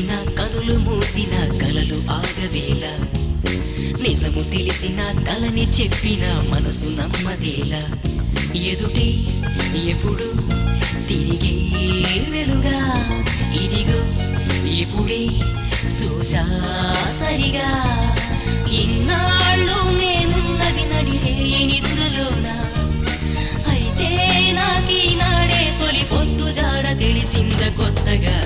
తెరిచిన కనులు మూసిన కలలు ఆగవేళ నిజము తెలిసిన కలని చెప్పిన మనసు నమ్మదేలా ఎదుటే ఎప్పుడు తిరిగే వెలుగా ఇదిగో ఇప్పుడే చూసా సరిగా ఇన్నాళ్ళు నేనున్నది నడిరే నిదురలోనా అయితే నాకీనాడే తొలి పొద్దు జాడ తెలిసింద కొత్తగా